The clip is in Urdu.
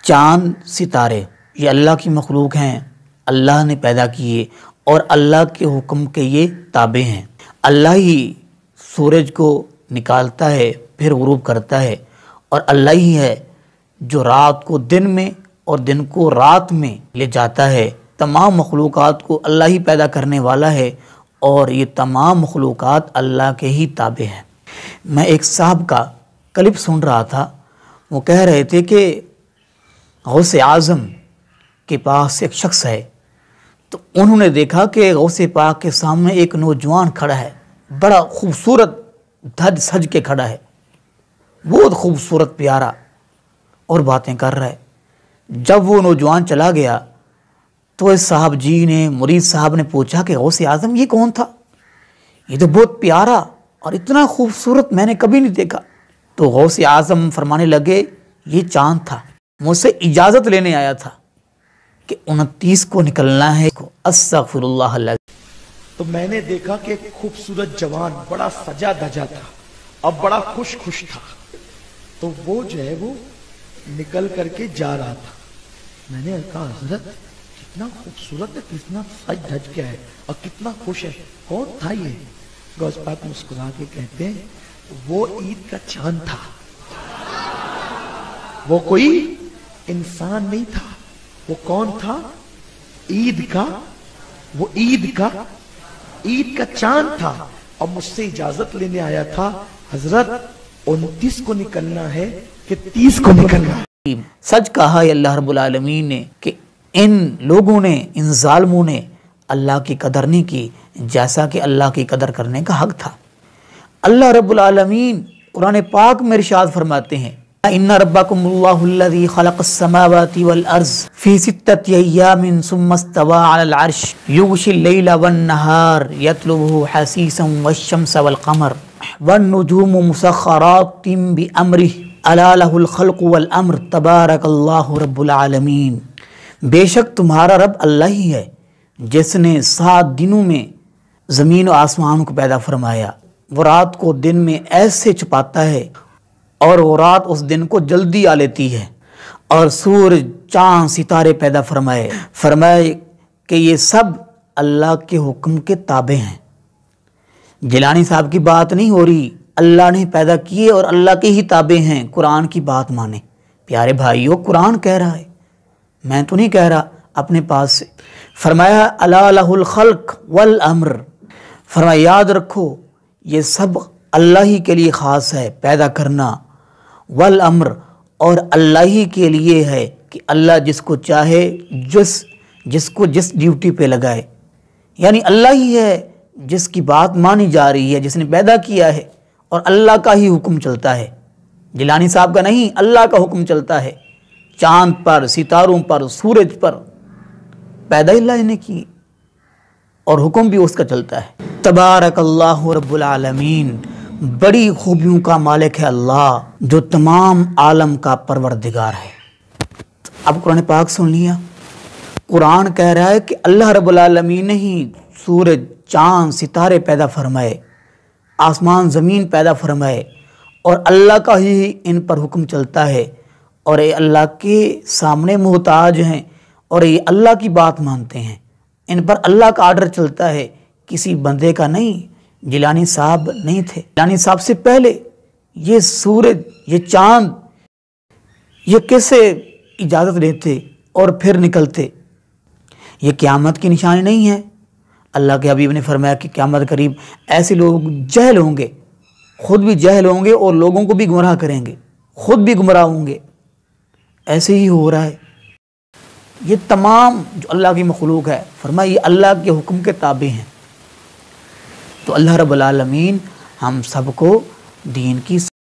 چاند ستارے یہ اللہ کی مخلوق ہیں، اللہ نے پیدا کیے اور اللہ کے حکم کے یہ تابع ہیں۔ اللہ ہی سورج کو نکالتا ہے پھر غروب کرتا ہے، اور اللہ ہی ہے جو رات کو دن میں اور دن کو رات میں لے جاتا ہے۔ تمام مخلوقات کو اللہ ہی پیدا کرنے والا ہے اور یہ تمام مخلوقات اللہ کے ہی تابع ہیں۔ میں ایک صاحب کا کلپ سن رہا تھا، وہ کہہ رہے تھے کہ غوث اعظم کے پاس ایک شخص ہے، تو انہوں نے دیکھا کہ غوث پاک کے سامنے ایک نوجوان کھڑا ہے، بڑا خوبصورت دھج سج کے کھڑا ہے، بہت خوبصورت پیارا، اور باتیں کر رہا ہے۔ جب وہ نوجوان چلا گیا تو اس صاحب جی نے، مرید صاحب نے پوچھا کہ غوث اعظم یہ کون تھا؟ یہ تو بہت پیارا اور اتنا خوبصورت میں نے کبھی نہیں دیکھا۔ تو غوث اعظم فرمانے لگے یہ چاند تھا، مجھ سے اجازت لینے آیا تھا کہ 29 کو نکلنا ہے، استغفر اللہ اللہ۔ تو میں نے دیکھا کہ ایک خوبصورت جوان بڑا سجا دھجا تھا، اب بڑا خوش تھا، تو وہ جو ہے وہ نکل کر کے جا رہا تھا۔ میں نے کہا حضرت کتنا خوبصورت ہے، کتنا سج دھج گیا ہے اور کتنا خوش ہے، کون تھا یہ؟ غوث پاک مسکرا کے کہتے ہیں وہ عید کا چاند تھا، وہ کوئی انسان نہیں تھا، وہ کون تھا؟ عید کا چاند تھا، اور مجھ سے اجازت لینے آیا تھا حضرت 29 کو نکلنا ہے کہ 30 کو نکلنا ہے۔ سچ کہا ہے اللہ رب العالمین نے کہ ان لوگوں نے، ان ظالموں نے اللہ کی قدر نہیں کی جیسا کہ اللہ کی قدر کرنے کا حق تھا۔ اللہ رب العالمین قرآن پاک میں ارشاد فرماتے ہیں ان ربکم اللہ الذی خلق السماوات والارض فی ستۃ ایام ثم استوى علی العرش یغشی اللیل والنہار یطلبہ حثیثا والشمس والقمر والنجوم مسخرات بامرہ الا لہ الخلق والامر تبارک اللہ رب العالمین۔ بے شک تمہارا رب اللہ ہی ہے جس نے 7 دنوں میں زمین و آسمان کو پیدا فرمایا، وہ رات کو دن میں ایسے چھپاتا ہے اور وہ رات اس دن کو جلدی آ لیتی ہے، اور سورج چاند ستارے پیدا فرمائے کہ یہ سب اللہ کے حکم کے تابع ہیں۔ جیلانی صاحب کی بات نہیں ہو رہی، اللہ نے پیدا کیے اور اللہ کے ہی تابع ہیں، قرآن کی بات مانے۔ پیارے بھائیو، قرآن کہہ رہا ہے، میں تو نہیں کہہ رہا اپنے پاس سے۔ فرمایا الا لہ الخلق والامر، فرمایا یاد رکھو یہ سب اللہ ہی کے لیے خاص ہے، پیدا کرنا، والامر، اور اللہ ہی کے لیے ہے کہ اللہ جس کو چاہے جس کو جس ڈیوٹی پہ لگائے، یعنی اللہ ہی ہے جس کی بات مانی جا رہی ہے، جس نے پیدا کیا ہے، اور اللہ کا ہی حکم چلتا ہے، جیلانی صاحب کا نہیں، اللہ کا حکم چلتا ہے۔ چاند پر، ستاروں پر، سورج پر پیدا اللہ نے کی اور حکم بھی اس کا چلتا ہے۔ تبارک اللہ رب العالمین، بڑی خوبیوں کا مالک ہے اللہ جو تمام عالم کا پروردگار ہے۔ اب قرآن پاک سن لیا، قرآن کہہ رہا ہے کہ اللہ رب العالمین نے ہی سورج، چاند، ستارے پیدا فرمائے، آسمان زمین پیدا فرمائے، اور اللہ کا ہی ان پر حکم چلتا ہے، اور یہ اللہ کے سامنے محتاج ہیں اور یہ اللہ کی بات مانتے ہیں، ان پر اللہ کا آرڈر چلتا ہے، کسی بندے کا نہیں۔ جیلانی صاحب نہیں تھے، جیلانی صاحب سے پہلے یہ سورج، یہ چاند، یہ کیسے اجازت لیتے اور پھر نکلتے؟ یہ قیامت کی نشانی نہیں ہے؟ اللہ کے حبیب نے فرمایا کہ قیامت قریب ایسے لوگ جہل ہوں گے، خود بھی جہل ہوں گے اور لوگوں کو بھی گمراہ کریں گے، خود بھی گمراہ ہوں گے۔ ایسے ہی ہو رہا ہے، یہ تمام جو اللہ کی مخلوق ہے، فرمایا یہ اللہ کے حکم کے تابع ہیں۔ تو اللہ رب العالمین ہم سب کو دین کی